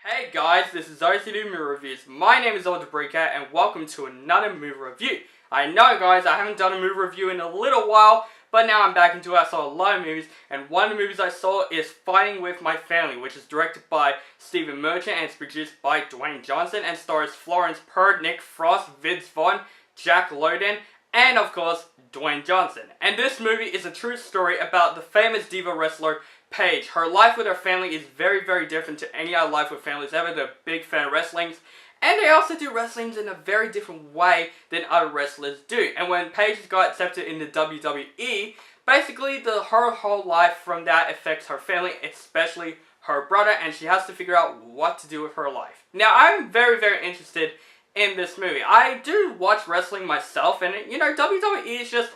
Hey guys, this is OCD Movie Reviews. My name is Older Breaker and welcome to another movie review. I know guys, I haven't done a movie review in a little while, but now I'm back into it. I saw a lot of movies, and one of the movies I saw is Fighting With My Family, which is directed by Stephen Merchant and it's produced by Dwayne Johnson and stars Florence Pugh, Nick Frost, Vince Vaughn, Jack Lowden, and of course, Dwayne Johnson. And this movie is a true story about the famous diva wrestler Paige. Her life with her family is very, very different to any other life with families ever. They're a big fan of wrestlings. And they also do wrestlings in a very different way than other wrestlers do. And when Paige got accepted in the WWE, basically her whole life from that affects her family, especially her brother, and she has to figure out what to do with her life. Now, I'm very, very interested in this movie. I do watch wrestling myself, and you know, WWE is just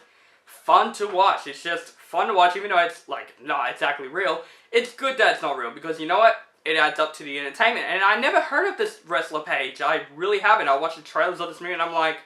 fun to watch. It's just fun to watch, even though it's like not exactly real. It's good that it's not real, because you know what? It adds up to the entertainment. And I never heard of this wrestler Paige. I really haven't. I watched the trailers of this movie and I'm like,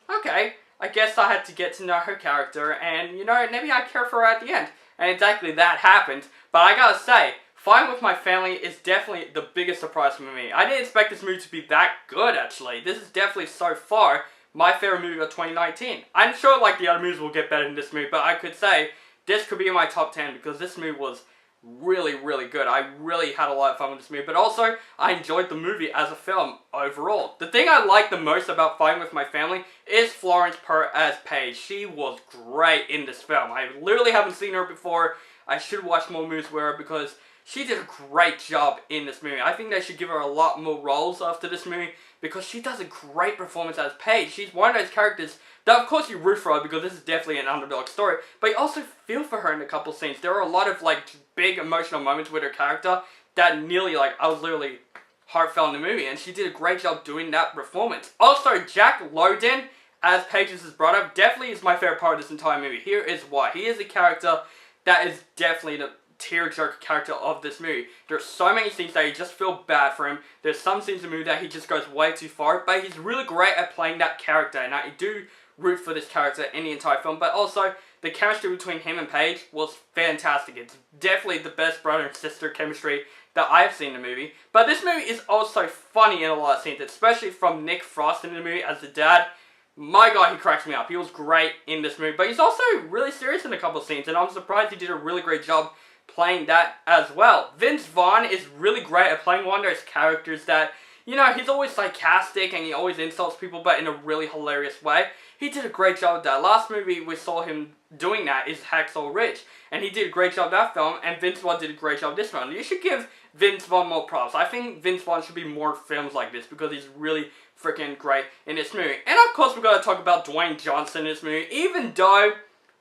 okay, I guess I had to get to know her character, and you know, maybe I care for her at the end. And exactly that happened. But I gotta say, Fighting With My Family is definitely the biggest surprise for me. I didn't expect this movie to be that good, actually. This is definitely so far my favorite movie of 2019. I'm sure like the other movies will get better than this movie, but I could say this could be in my top 10 because this movie was really, really good. I really had a lot of fun with this movie, but also I enjoyed the movie as a film overall. The thing I like the most about Fighting With My Family is Florence Pugh as Paige. She was great in this film. I literally haven't seen her before. I should watch more movies with her because she did a great job in this movie. I think they should give her a lot more roles after this movie because she does a great performance as Paige. She's one of those characters that, of course, you root for her because this is definitely an underdog story, but you also feel for her in a couple scenes. There are a lot of, like, big emotional moments with her character that nearly, like, I was literally heartfelt in the movie, and she did a great job doing that performance. Also, Jack Lowden as Paige's brother definitely is my favorite part of this entire movie. Here is why. He is a character that is definitely the tearjerker character of this movie. There's so many scenes that you just feel bad for him. There's some scenes in the movie that he just goes way too far, but he's really great at playing that character, and I do root for this character in the entire film. But also, the chemistry between him and Paige was fantastic. It's definitely the best brother and sister chemistry that I've seen in the movie. But this movie is also funny in a lot of scenes, especially from Nick Frost in the movie as the dad. My God, he cracks me up. He was great in this movie, but he's also really serious in a couple of scenes, and I'm surprised he did a really great job playing that as well. Vince Vaughn is really great at playing one of those characters that, you know, he's always sarcastic and he always insults people, but in a really hilarious way. He did a great job with that. Last movie we saw him doing that is Hacksaw Ridge, and he did a great job with that film, and Vince Vaughn did a great job with this one. You should give Vince Vaughn more props. I think Vince Vaughn should be more films like this because he's really freaking great in this movie. And of course, we've got to talk about Dwayne Johnson in this movie, even though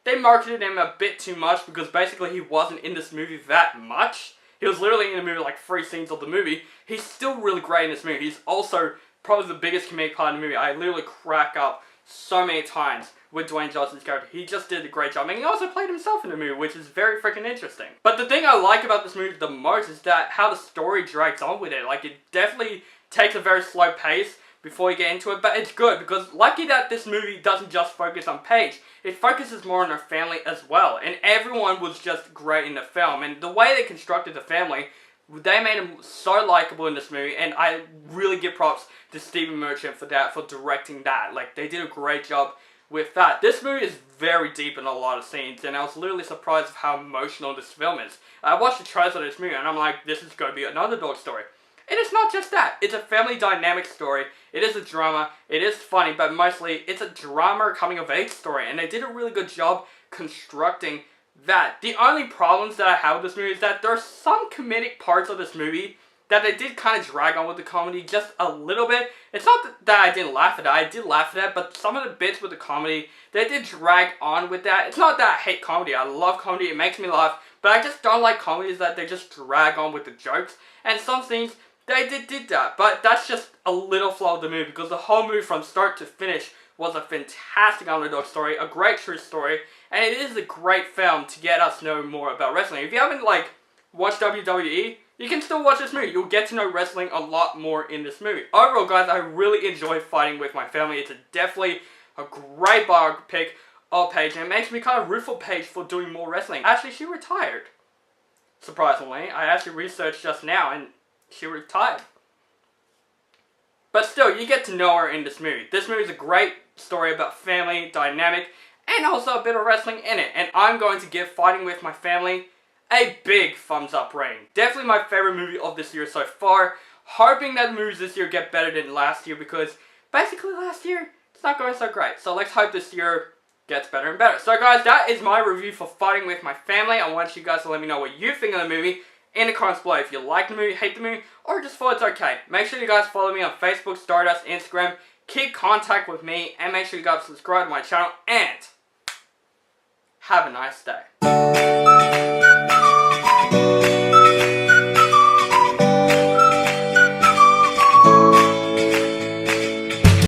they marketed him a bit too much because basically he wasn't in this movie that much. He was literally in the movie like 3 scenes of the movie. He's still really great in this movie. He's also probably the biggest comedic part in the movie. I literally crack up so many times with Dwayne Johnson's character. He just did a great job. And he also played himself in the movie, which is very freaking interesting. But the thing I like about this movie the most is that how the story drags on with it. Like, it definitely takes a very slow pace before you get into it, but it's good because lucky that this movie doesn't just focus on Paige. It focuses more on her family as well, and everyone was just great in the film. And the way they constructed the family, they made them so likable in this movie, and I really give props to Stephen Merchant for that, for directing that. Like, they did a great job with that. This movie is very deep in a lot of scenes, and I was literally surprised of how emotional this film is. I watched the trailers of this movie, and I'm like, this is going to be an underdog story. And it's not just that. It's a family dynamic story. It is a drama. It is funny, but mostly it's a drama coming of age story. And they did a really good job constructing that. The only problems that I have with this movie is that there are some comedic parts of this movie that they did kind of drag on with the comedy just a little bit. It's not that I didn't laugh at it. I did laugh at it, but some of the bits with the comedy, they did drag on with that. It's not that I hate comedy. I love comedy. It makes me laugh. But I just don't like comedies that they just drag on with the jokes. And some scenes, they did that, but that's just a little flaw of the movie because the whole movie from start to finish was a fantastic underdog story, a great true story, and it is a great film to get us know more about wrestling. If you haven't, like, watched WWE, you can still watch this movie. You'll get to know wrestling a lot more in this movie. Overall, guys, I really enjoy Fighting With My Family. It's definitely a great biopic of Paige, and it makes me kind of root for Paige for doing more wrestling. Actually, she retired. Surprisingly, I actually researched just now, and she retired. But still, you get to know her in this movie. This movie is a great story about family, dynamic, and also a bit of wrestling in it. And I'm going to give Fighting With My Family a big thumbs up rating. Definitely my favorite movie of this year so far. Hoping that the movies this year get better than last year, because basically last year, it's not going so great. So let's hope this year gets better and better. So guys, that is my review for Fighting With My Family. I want you guys to let me know what you think of the movie in the comments below. If you like the movie, hate the movie, or just thought it's okay. Make sure you guys follow me on Facebook, Stardust, Instagram. Keep contact with me, and make sure you guys subscribe to my channel, and have a nice day.